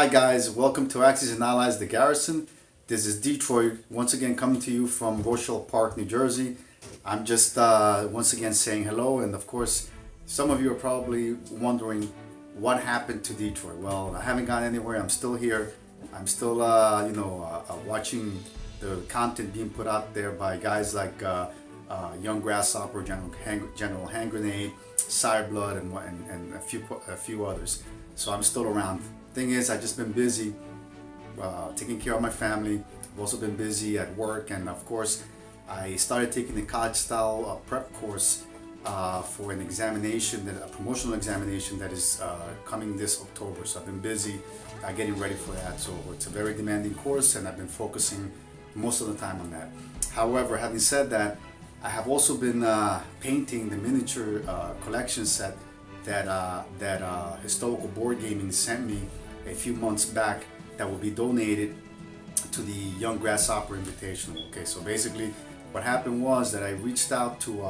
Hi guys, welcome to Axis and Allies, the Garrison. This is Dtroy, once again coming to you from Rochelle Park, New Jersey. I'm just once again saying hello, and of course, some of you are probably wondering what happened to Dtroy. Well, I haven't gone anywhere. I'm still here. I'm still, watching the content being put out there by guys like Young Grasshopper, General Hand Grenade, Sire Blood, and a few others. So I'm still around. Thing is, I've just been busy taking care of my family. I've also been busy at work, and of course, I started taking the college-style prep course for an examination, a promotional examination that is coming this October. So I've been busy getting ready for that. So it's a very demanding course, and I've been focusing most of the time on that. However, having said that, I have also been painting the miniature collection set that Historical Board Gaming sent me a few months back that will be donated to the Young Grasshopper Invitational. Okay, so basically what happened was that I reached out to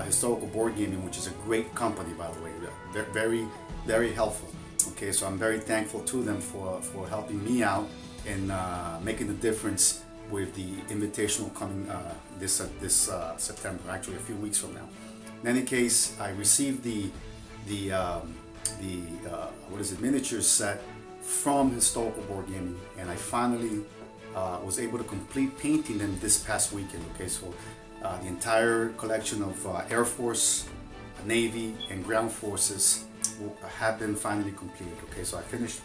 Historical Board Gaming, which is a great company, by the way. They're very, very helpful. Okay, so I'm very thankful to them for helping me out in making the difference with the invitational coming this September, actually a few weeks from now. In any case, I received the miniature set from Historical Board Gaming, and I finally was able to complete painting them this past weekend. Okay, so the entire collection of Air Force, Navy, and Ground Forces have been finally completed. Okay, so I finished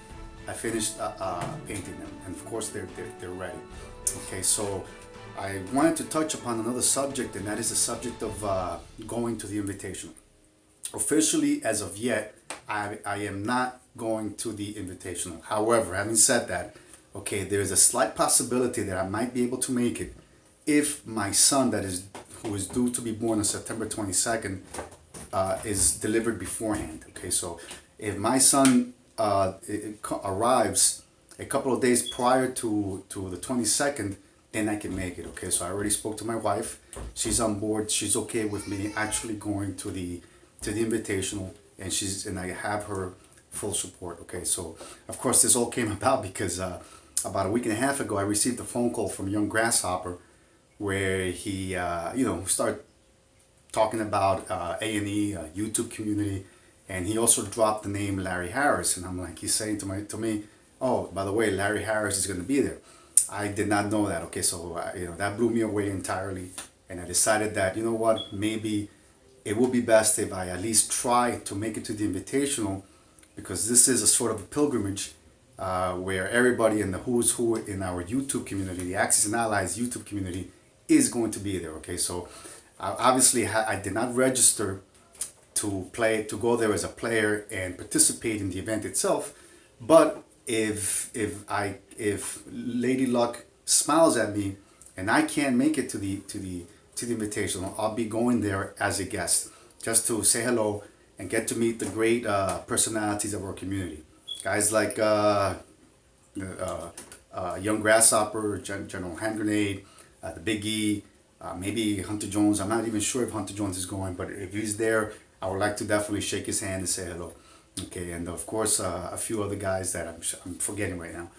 painting them, and of course they're ready. Okay, so I wanted to touch upon another subject, and that is the subject of going to the Invitational. Officially, as of yet, I am not going to the Invitational. However, having said that, okay, there's a slight possibility that I might be able to make it if my son, who is due to be born on September 22nd, is delivered beforehand. Okay, so if my son arrives a couple of days prior to the 22nd, then I can make it. Okay, so I already spoke to my wife. She's on board. She's okay with me actually going to the Invitational, and I have her full support. Okay, so of course this all came about because about a week and a half ago I received a phone call from Young Grasshopper where he started talking about A&E, YouTube community, and he also dropped the name Larry Harris, and I'm like, he's saying to me, oh, by the way, Larry Harris is going to be there. I did not know that. Okay, so that blew me away entirely, and I decided that, you know what, maybe it would be best if I at least try to make it to the Invitational, because this is a sort of a pilgrimage where everybody in the who's who in our YouTube community, the Axis and Allies YouTube community, is going to be there. Okay, so obviously I did not register to go there as a player and participate in the event itself, but if Lady Luck smiles at me and I can't make it to the Invitational, I'll be going there as a guest just to say hello and get to meet the great personalities of our community. Guys like Young Grasshopper, General Hand Grenade, the Big E, maybe Hunter Jones. I'm not even sure if Hunter Jones is going, but if he's there, I would like to definitely shake his hand and say hello. Okay, and of course a few other guys that I'm forgetting right now.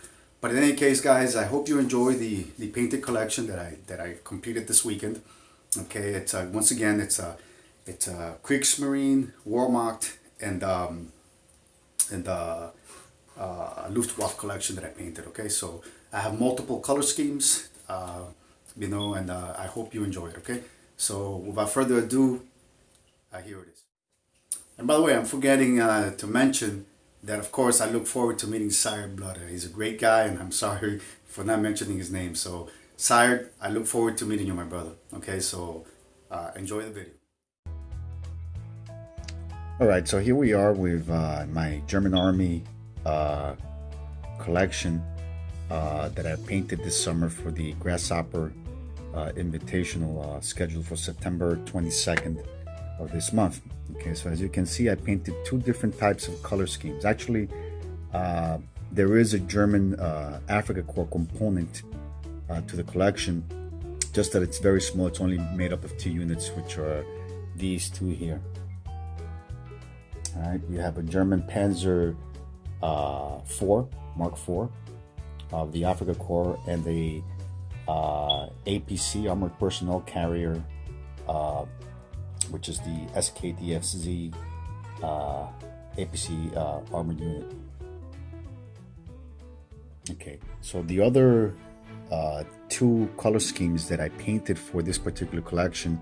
But in any case, guys, I hope you enjoy the painted collection that I completed this weekend. Okay, it's once again it's a Kriegsmarine, Wehrmacht, and Luftwaffe collection that I painted. Okay, so I have multiple color schemes, and I hope you enjoy it. Okay, so without further ado, here it is. And by the way, I'm forgetting to mention that, of course, I look forward to meeting Sire Blood. He's a great guy, and I'm sorry for not mentioning his name. So, Sire, I look forward to meeting you, my brother. Okay, so enjoy the video. All right, so here we are with my German Army collection that I painted this summer for the Grasshopper Invitational scheduled for September 22nd of this month. Okay, so as you can see, I painted two different types of color schemes. Actually, there is a German Africa Corps component to the collection, just that it's very small. It's only made up of 2 units, which are these two here. All right, we have a German Panzer 4 Mark IV of the Africa Corps and the APC, Armored Personnel Carrier, which is the SKDFZ APC armored unit. Okay, so the other two color schemes that I painted for this particular collection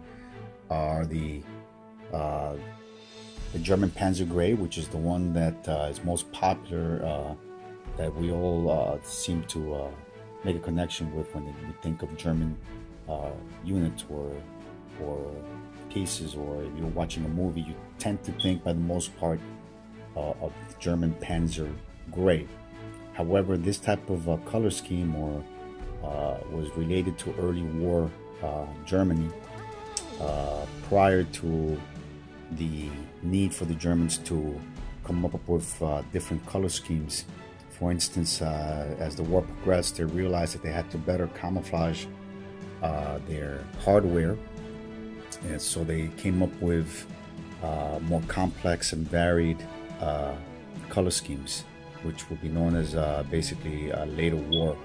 are the German Panzer Gray, which is the one that is most popular, that we all seem to make a connection with when we think of German units or pieces, or if you're watching a movie, you tend to think, by the most part, of German Panzer Gray. However, this type of color scheme was related to early war Germany, prior to the need for the Germans to come up with different color schemes. For instance, as the war progressed, they realized that they had to better camouflage their hardware, and so they came up with more complex and varied color schemes, which will be known as basically later war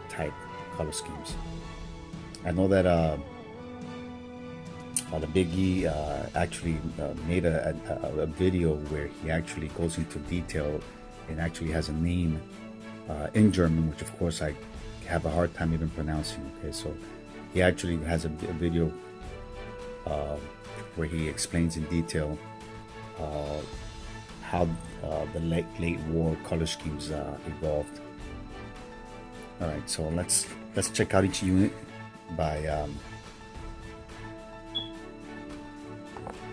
type color schemes. I know that the Big E actually made a video where he actually goes into detail and actually has a name in German, which of course I have a hard time even pronouncing. Okay, so he actually has a video where he explains in detail how the late war color schemes evolved. All right, so let's check out each unit by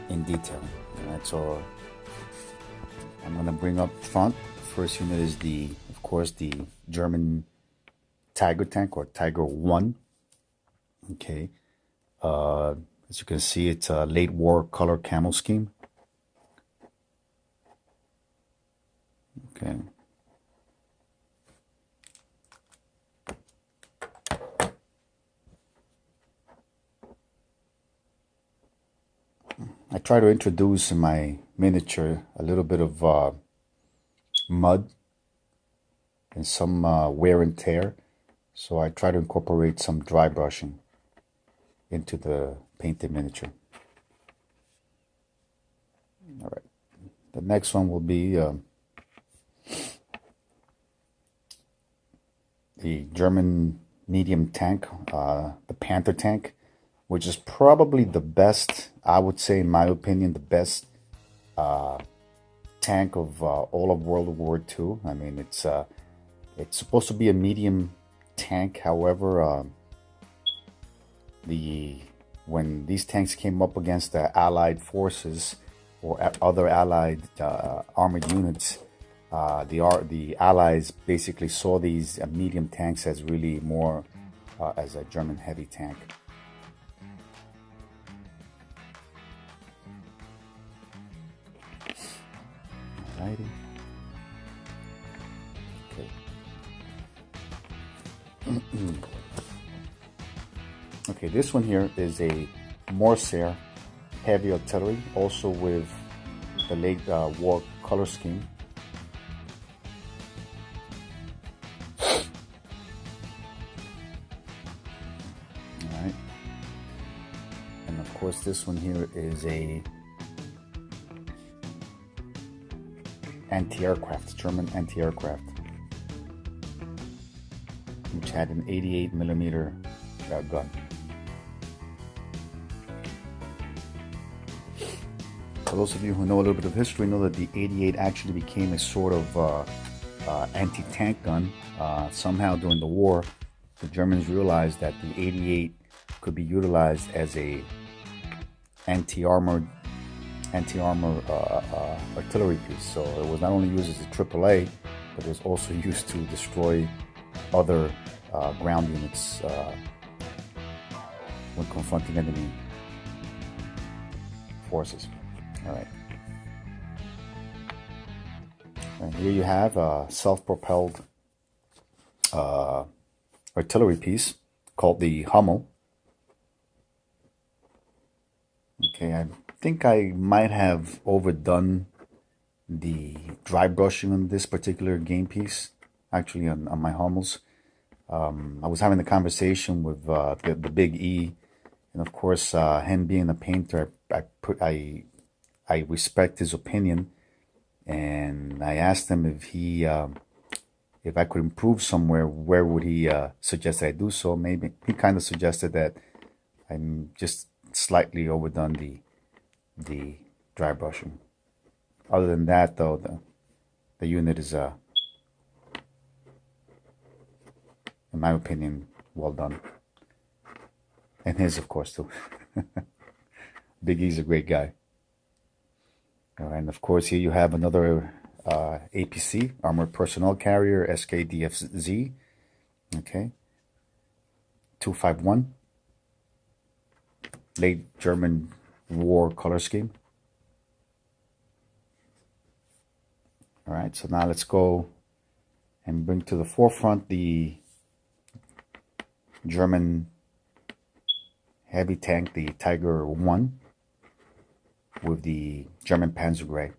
in detail. All right, so I'm gonna bring up front. First unit is of course, the German Tiger tank, or Tiger 1. Okay, as you can see, it's a late war color camo scheme. Okay. I try to introduce in my miniature a little bit of mud and some wear and tear, so I try to incorporate some dry brushing into the painted miniature. All right, the next one will be the German medium tank, the Panther tank, which is probably the best, I would say, in my opinion, the best tank of all of World War II. I mean, it's supposed to be a medium tank. However, when these tanks came up against the Allied forces or other Allied armored units, the Allies basically saw these medium tanks as really more as a German heavy tank. Alrighty. Okay. Okay, this one here is a Morser heavy artillery, also with the late war color scheme. Alright. And of course this one here is a anti-aircraft, German anti-aircraft, which had an 88 millimeter gun. For those of you who know a little bit of history, know that the 88 actually became a sort of anti-tank gun. Somehow during the war, the Germans realized that the 88 could be utilized as a anti-armor artillery piece. So it was not only used as a AAA, but it was also used to destroy other ground units when confronting enemy forces. All right. And here you have a self-propelled artillery piece called the Hummel. Okay, I think I might have overdone the dry brushing on this particular game piece, actually on my Hummels. I was having a conversation with the Big E, and of course, him being a painter, I respect his opinion, and I asked him if I could improve somewhere, where would he suggest I do so? Maybe he kind of suggested that I'm just slightly overdone the dry brushing. Other than that, though, the unit is, in my opinion, well done. And his, of course, too. Big E's a great guy. All right, and of course, here you have another APC, Armored Personnel Carrier, SKDFZ. Okay. 251. Late German war color scheme. All right, so now let's go and bring to the forefront the German heavy tank, the Tiger 1, with the German Panzer Gray.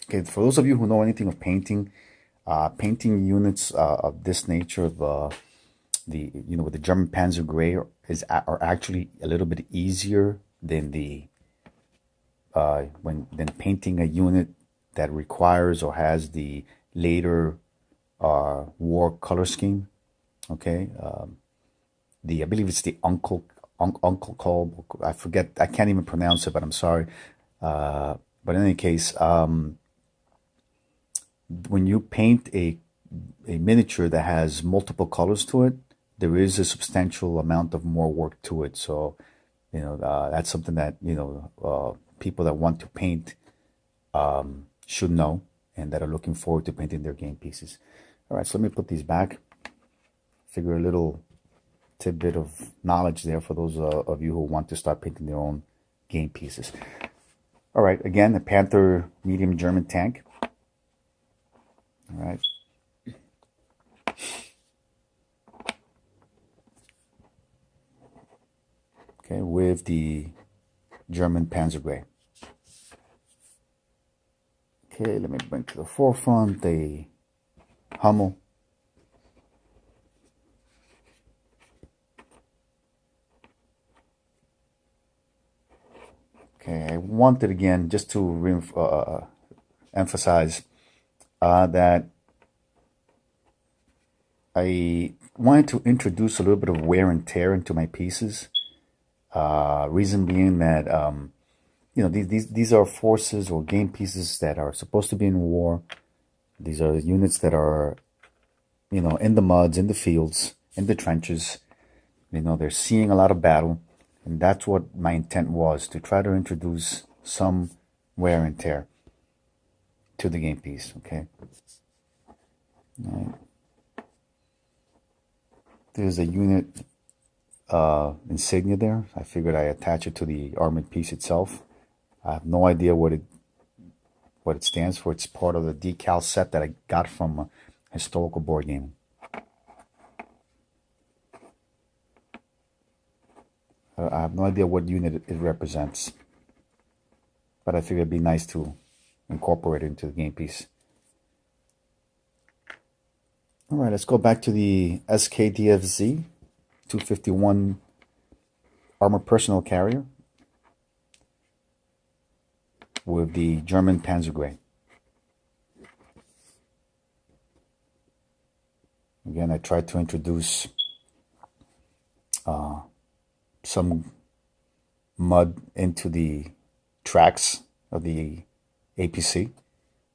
Okay, for those of you who know anything of painting, painting units of this nature, with the German Panzer Gray, are actually a little bit easier than than painting a unit that requires or has the later war color scheme. Okay, I believe it's the Uncle Call. I forget. I can't even pronounce it, but I'm sorry. But in any case, when you paint a miniature that has multiple colors to it, there is a substantial amount of more work to it. So, that's something that people that want to paint should know, and that are looking forward to painting their game pieces. All right, so let me put these back. Figure a little tidbit of knowledge there for those of you who want to start painting their own game pieces. All right, again, a Panther medium German tank. All right. Okay, with the German Panzer Gray. Okay, let me bring to the forefront the Hummel. Okay, I wanted again just to emphasize that I wanted to introduce a little bit of wear and tear into my pieces. Reason being that these are forces or game pieces that are supposed to be in war. These are units that are in the muds, in the fields, in the trenches. They're seeing a lot of battle. And that's what my intent was, to try to introduce some wear and tear to the game piece, okay? All right. There's a unit insignia there. I figured I attach it to the armored piece itself. I have no idea what it stands for. It's part of the decal set that I got from Historical Board Gaming. I have no idea what unit it represents, but I figured it'd be nice to incorporate it into the game piece. All right, let's go back to the SKDFZ 251 Armored Personnel Carrier with the German Panzer Gray. Again, I tried to introduce some mud into the tracks of the APC,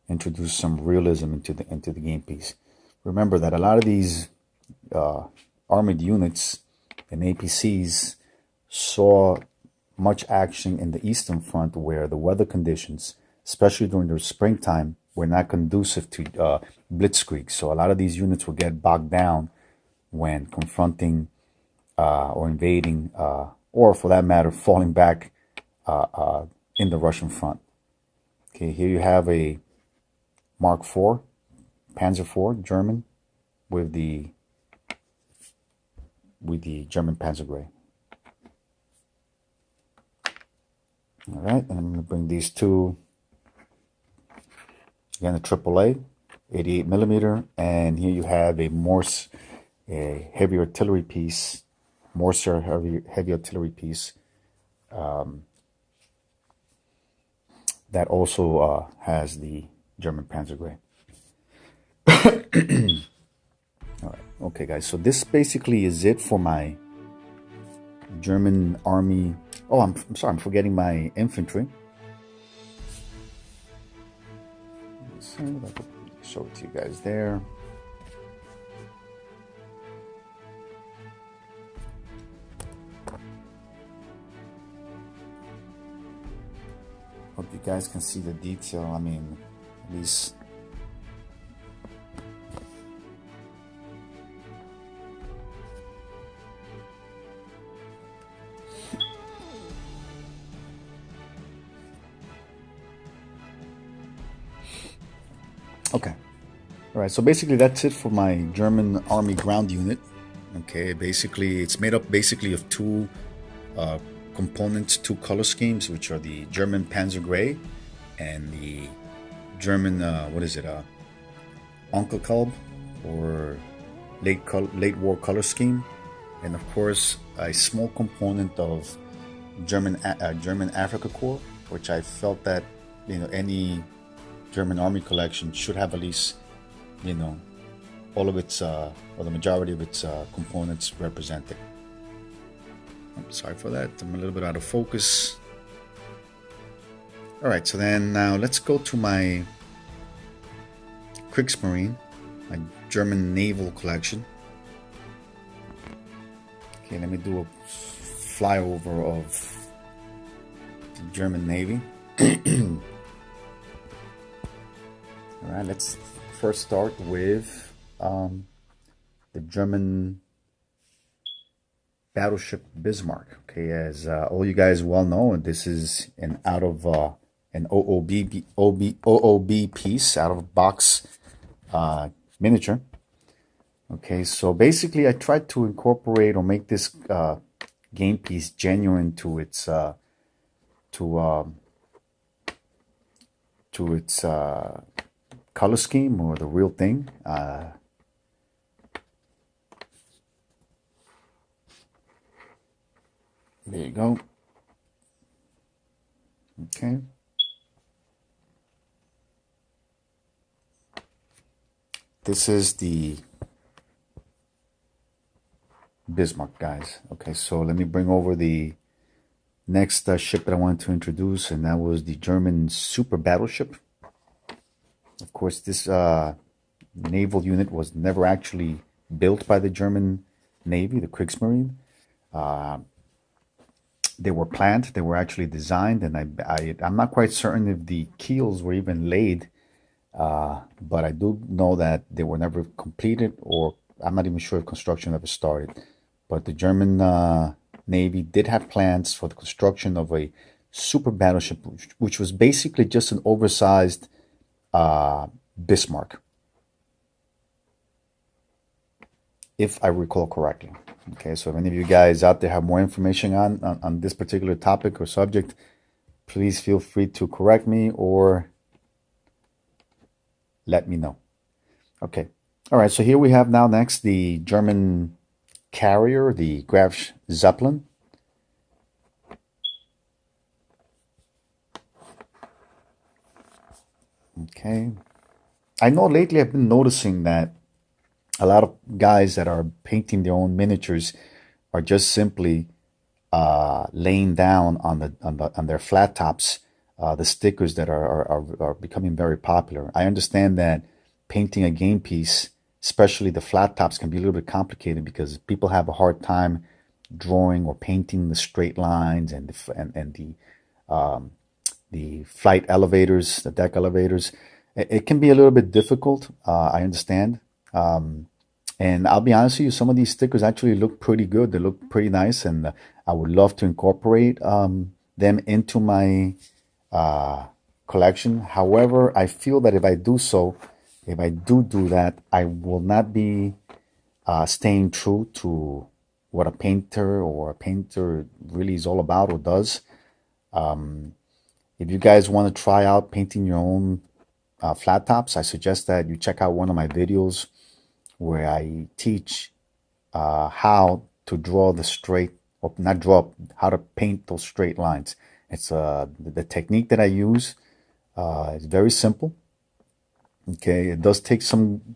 introduce some realism into the game piece. Remember that a lot of these armored units and APCs saw much action in the Eastern Front, where the weather conditions, especially during the springtime, were not conducive to blitzkrieg. So a lot of these units will get bogged down when confronting or invading, or for that matter, falling back in the Russian front. Okay, here you have a Mark IV, Panzer IV, German, with the German Panzer Gray. All right, and I'm going to bring these two, again, a AAA, 88 millimeter, and here you have a Morse, a heavy artillery piece, Morser heavy artillery piece, that also has the German Panzer Gray. All right, okay, guys. So this basically is it for my German Army. Oh, I'm sorry, I'm forgetting my infantry. Let's see if I could show it to you guys there. Hope you guys can see the detail. I mean, at least. Okay. All right. So basically, that's it for my German Army ground unit. Okay. Basically, it's made up basically of two components, two color schemes, which are the German Panzer Gray and the German Onkelkalb, or late war color scheme, and of course a small component of German Africa Corps, which I felt that any German Army collection should have at least all of its or the majority of its components represented. I'm sorry for that. I'm a little bit out of focus. All right, so then now let's go to my Kriegsmarine, my German naval collection. Okay, let me do a flyover of the German Navy. All right, let's first start with the German battleship Bismarck. Okay, as all you guys well know, this is an OOB piece, out of box miniature. Okay, so basically I tried to incorporate or make this game piece genuine to its color scheme, or the real thing. There you go. Okay. This is the Bismarck, guys. Okay, so let me bring over the next ship that I wanted to introduce, and that was the German super battleship. Of course, this naval unit was never actually built by the German Navy, the Kriegsmarine. They were planned, they were actually designed, and I'm not quite certain if the keels were even laid, but I do know that they were never completed, or I'm not even sure if construction ever started. But the German Navy did have plans for the construction of a super battleship, which was basically just an oversized Bismarck, if I recall correctly. Okay, so if any of you guys out there have more information on this particular topic or subject, please feel free to correct me or let me know. Okay, all right, so here we have now next the German carrier, the Graf Zeppelin. Okay, I know lately I've been noticing that a lot of guys that are painting their own miniatures are just simply laying down on their flat tops the stickers that are becoming very popular. I understand that painting a game piece, especially the flat tops, can be a little bit complicated because people have a hard time drawing or painting the straight lines and the flight elevators, the deck elevators. It can be a little bit difficult. I understand. And I'll be honest with you, some of these stickers actually look pretty good. They look pretty nice, and I would love to incorporate them into my collection. However, I feel that if I do that, I will not be staying true to what a painter really is all about or does. If you guys want to try out painting your own flat tops, I suggest that you check out one of my videos where I teach how to draw the straight, or not draw, how to paint those straight lines. It's the technique that I use. It's very simple. Okay, it does take some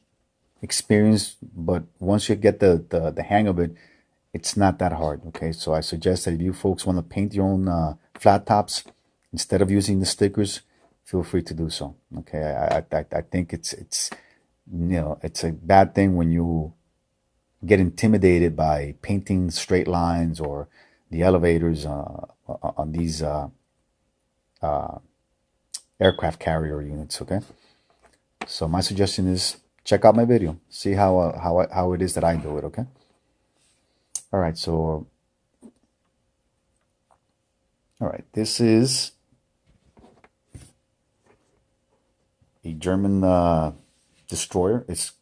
experience, but once you get the hang of it, it's not that hard. Okay, so I suggest that if you folks want to paint your own flat tops, instead of using the stickers, feel free to do so. Okay, I think it's it's a bad thing when you get intimidated by painting straight lines or the elevators on these aircraft carrier units. Okay, so my suggestion is check out my video, see how it is that I do it. Okay. All right. So, all right. This is a German destroyer. It's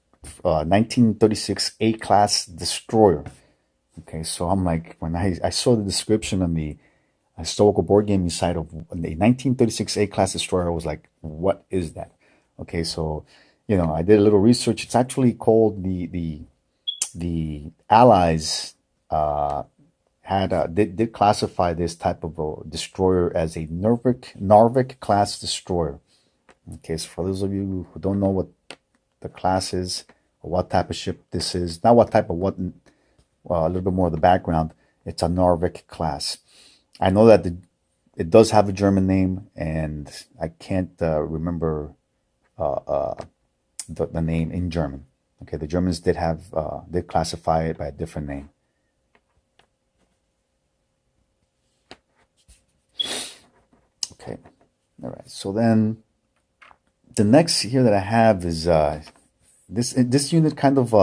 1936 A-class destroyer. Okay, so I'm like, when I saw the description on the historical board gaming site of the 1936 A-class destroyer, I was like, what is that? Okay, so I did a little research. It's actually called the Allies did classify this type of a destroyer as a Narvik class destroyer. Okay, so for those of you who don't know what the class is or what type of ship this is, not what type of what, a little bit more of the background. It's a Narvik class. I know that it does have a German name, and I can't remember the name in German. Okay, the Germans did classify it by a different name. Okay, all right. So then the next here that I have is this unit kind of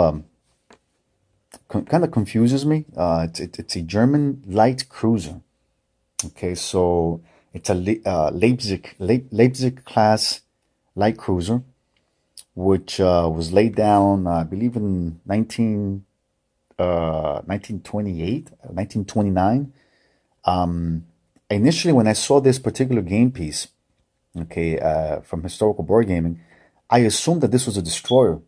confuses me. It's a German light cruiser. Okay, so it's a Leipzig class light cruiser, which was laid down, I believe, in 1928, 1929. Initially, when I saw this particular game piece, okay, from historical board gaming, I assumed that this was a destroyer.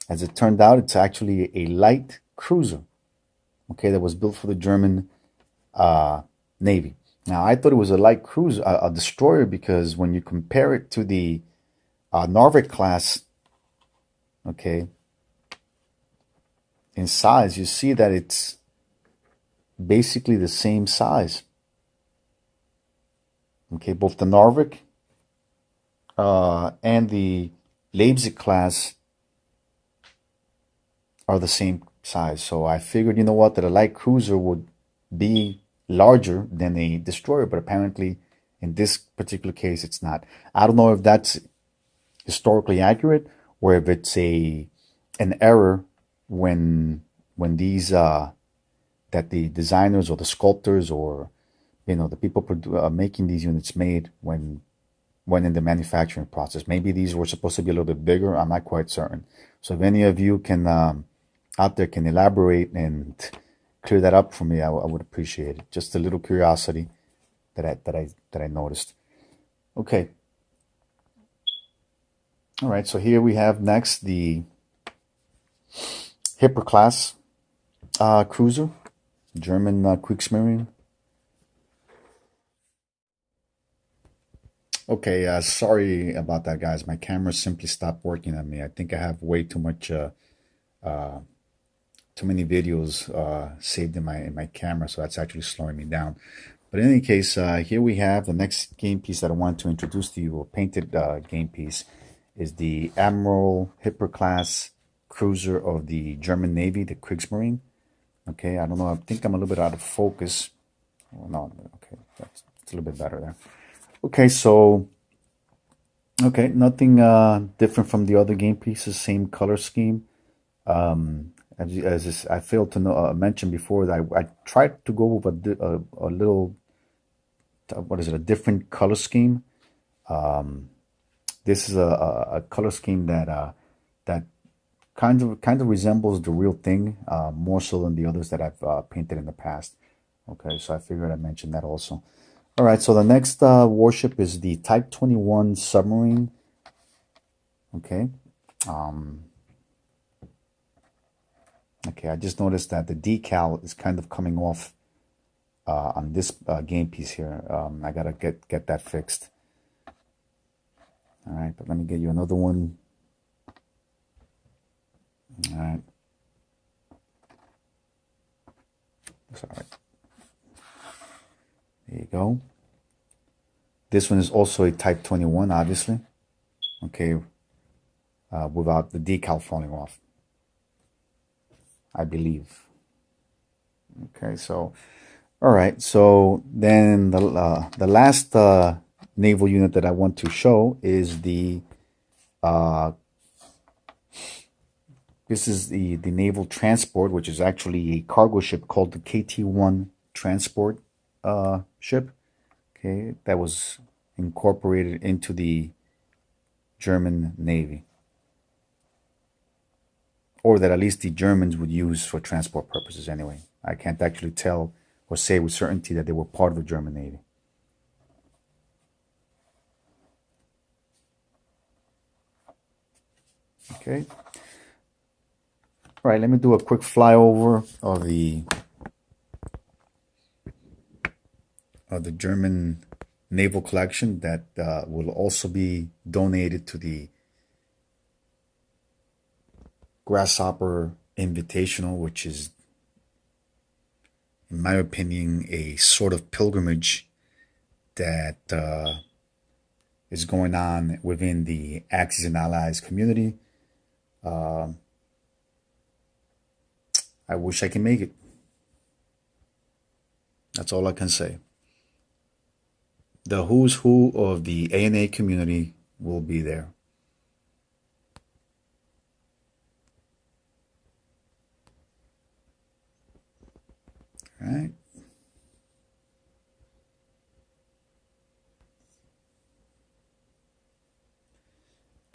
As it turned out, it's actually a light cruiser, okay, that was built for the German Navy. Now, I thought it was a light cruiser, a destroyer, because when you compare it to the Narvik class, okay, in size, you see that it's basically the same size. Okay, both the Narvik and the Leipzig class are the same size. So I figured, you know what, that a light cruiser would be larger than a destroyer, but apparently in this particular case, it's not. I don't know if that's historically accurate or if it's an error when these that the designers or the sculptors or the people making these units made when in the manufacturing process. Maybe these were supposed to be a little bit bigger. I'm not quite certain. So if any of you can out there can elaborate and clear that up for me, I would appreciate it. Just a little curiosity that I noticed. Okay. All right. So here we have next the Hipper class cruiser, German Kriegsmarine. Okay, sorry about that, guys. My camera simply stopped working on me. I think I have way too much, too many videos saved in my camera, so that's actually slowing me down. But in any case, here we have the next game piece that I want to introduce to you, a painted game piece, is the Admiral Hipper class cruiser of the German Navy, the Kriegsmarine. Okay, I don't know. I think I'm a little bit out of focus. Oh, no, okay, that's a little bit better there. Okay, so, nothing different from the other game pieces, same color scheme. As I failed to mention before, that I tried to go with a little, what is it, a different color scheme. This is a color scheme that kind of resembles the real thing, more so than the others that I've painted in the past. Okay, so I figured I'd mention that also. All right, so the next warship is the Type 21 submarine. Okay. Okay, I just noticed that the decal is kind of coming off on this game piece here. I gotta get that fixed. All right, but let me get you another one. All right. That's all right. There you go. This one is also a Type 21, obviously. Okay, without the decal falling off, I believe. Okay, so, all right. So then the last naval unit that I want to show is the this is the naval transport, which is actually a cargo ship called the KT-1 transport ship. Okay, that was incorporated into the German Navy, or that at least the Germans would use for transport purposes anyway. I can't actually tell or say with certainty that they were part of the German Navy. Okay. All right, let me do a quick flyover of the German naval collection that will also be donated to the Grasshopper Invitational, which is, in my opinion, a sort of pilgrimage that is going on within the Axis and Allies community. I wish I can make it. That's all I can say. The who's who of the ANA community will be there. All right.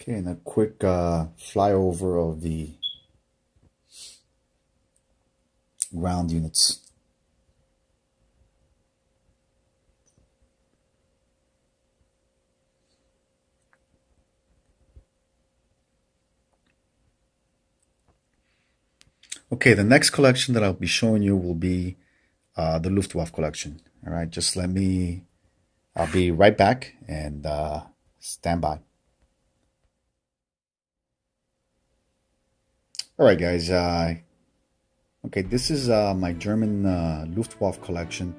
Okay, and a quick flyover of the ground units. Okay, the next collection that I'll be showing you will be the Luftwaffe collection. All right, just I'll be right back and stand by. All right, guys. Okay, this is my German Luftwaffe collection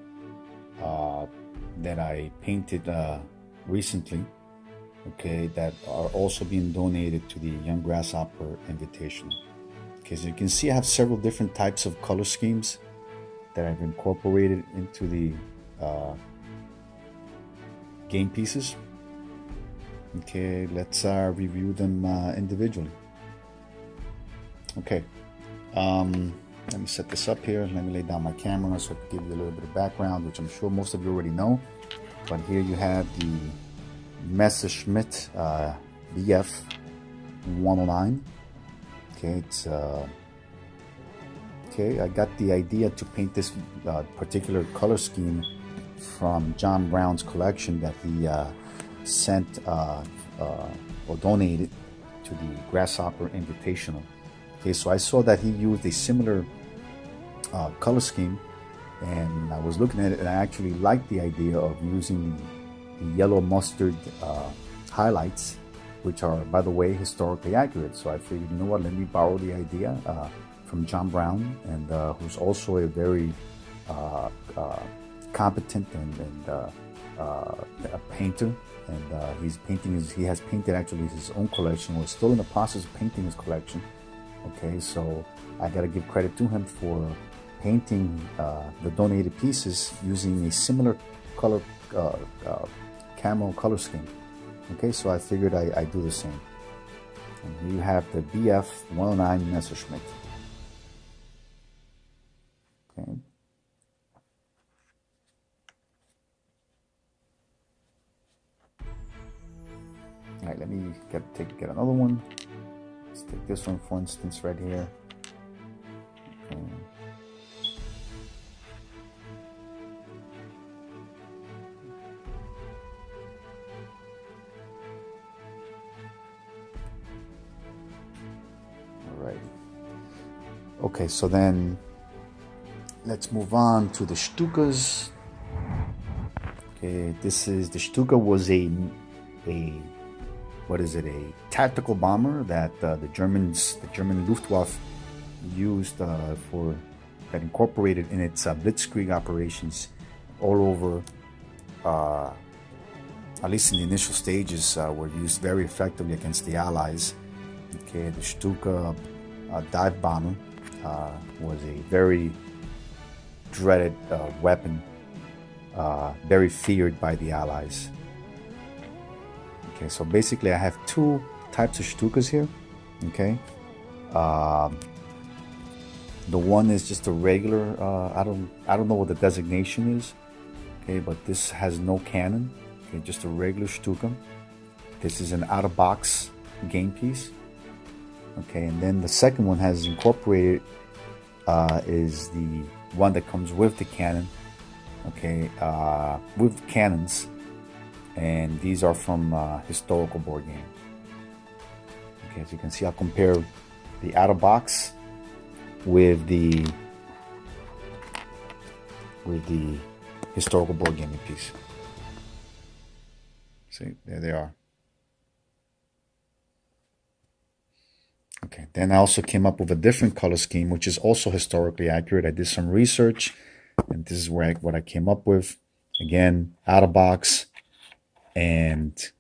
that I painted recently. Okay, that are also being donated to the Young Grasshopper Invitational. Okay, so you can see I have several different types of color schemes that I've incorporated into the game pieces. Okay, let's review them individually. Okay, let me set this up here. Let me lay down my camera so I can give you a little bit of background, which I'm sure most of you already know. But here you have the Messerschmitt BF 109. Okay, it's okay. I got the idea to paint this particular color scheme from John Brown's collection that he sent or donated to the Grasshopper Invitational. Okay, so I saw that he used a similar color scheme, and I was looking at it, and I actually liked the idea of using the yellow mustard highlights, which are, by the way, historically accurate. So I figured, you know what, let me borrow the idea from John Brown, and who's also a very competent and a painter. And he has painted actually his own collection. We're still in the process of painting his collection. Okay, so I gotta give credit to him for painting the donated pieces using a similar color camo color scheme. Okay, so I figured I'd do the same. And here you have the BF 109 Messerschmitt. Okay. All right, let me get another one. Let's take this one, for instance, right here. Okay. right. Okay, so then let's move on to the Stukas. Okay, this is the Stuka was a what is it? A tactical bomber that the German Luftwaffe used for that incorporated in its blitzkrieg operations all over. At least in the initial stages, were used very effectively against the Allies. Okay, the Stuka dive bomber was a very dreaded weapon, very feared by the Allies. Okay, so basically I have two types of Stukas here. Okay, the one is just a regular. I don't know what the designation is. Okay, but this has no cannon. Okay, just a regular Stuka. This is an out-of-box game piece. Okay, and then the second one has incorporated is the one that comes with the cannon. Okay, with cannons, and these are from historical board game. Okay, as you can see, I'll compare the out-of-box with the historical board gaming piece. See, there they are. Okay, then I also came up with a different color scheme, which is also historically accurate. I did some research, and this is what I came up with. Again, out of box and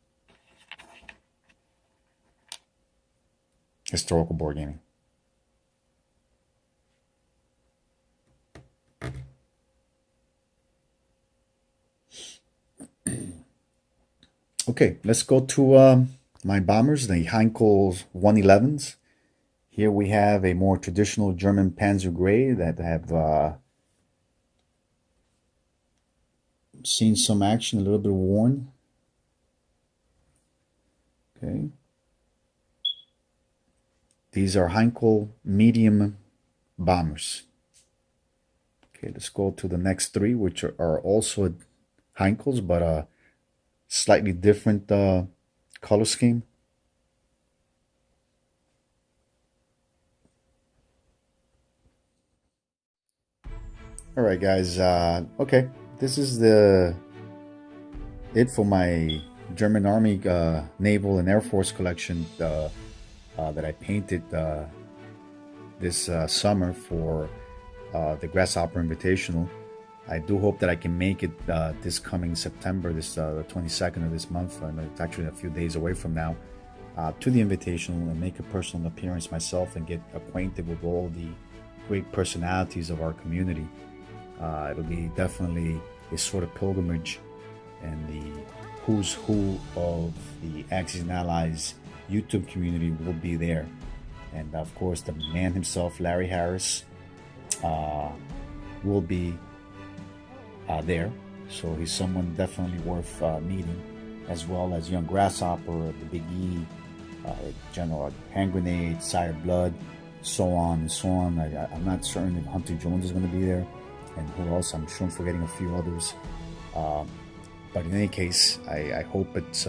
historical board gaming. Okay, let's go to my bombers, the Heinkel 111s. Here we have a more traditional German Panzer Gray that have seen some action, a little bit worn. Okay. These are Heinkel medium bombers. Okay, let's go to the next three, which are also Heinkels, but slightly different color scheme. All right, guys. Okay, this is it for my German Army Naval and Air Force collection that I painted this summer for the Grasshopper Invitational. I do hope that I can make it this coming September, the 22nd of this month. It's actually a few days away from now, to the Invitational and make a personal appearance myself and get acquainted with all the great personalities of our community. It'll be definitely a sort of pilgrimage, and the who's who of the Axis and Allies YouTube community will be there. And of course, the man himself, Larry Harris, will be there. So he's someone definitely worth meeting, as well as Young Grasshopper, the Big E, General Hand Grenade, Sire Blood, so on and so on. I'm not certain if Hunter Jones is going to be there, and who else. I'm sure I'm forgetting a few others. But in any case, I hope it's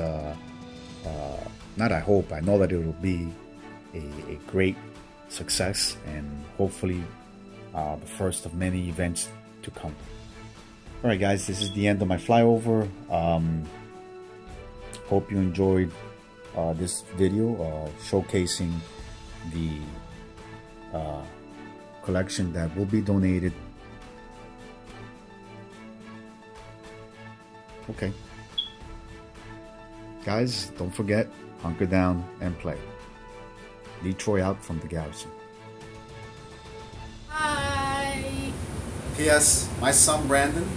not I hope, I know that it will be a great success, and hopefully the first of many events to come. Alright guys, this is the end of my flyover. Hope you enjoyed this video showcasing the collection that will be donated. Okay. Guys, don't forget, hunker down and play. Dtroy out from the garrison. Hi. P.S. My son Brandon,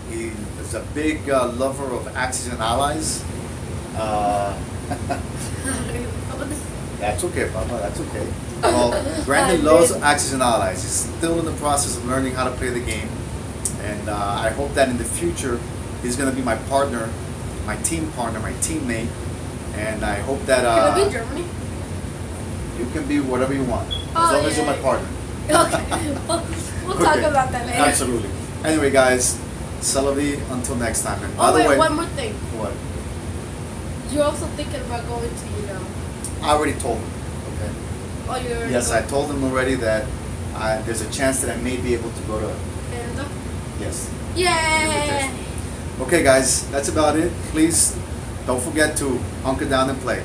he is a big lover of Axis and Allies. That's okay, Papa. That's okay. Well, Brandon loves Axis and Allies. He's still in the process of learning how to play the game, and I hope that in the future he's going to be my partner, my team partner, my teammate, and I hope that Can it be Germany? You can be whatever you want, as long as you're my partner. Okay, we'll talk about that later. Absolutely. Anyway, guys, Salavi, until next time. And by the way, one more thing. What? You're also thinking about going to, I already told him. Okay. Oh, you already Yes, go. I told them already that there's a chance that I may be able to go to. And, Yes. yay! Okay, guys, that's about it. Please don't forget to hunker down and play.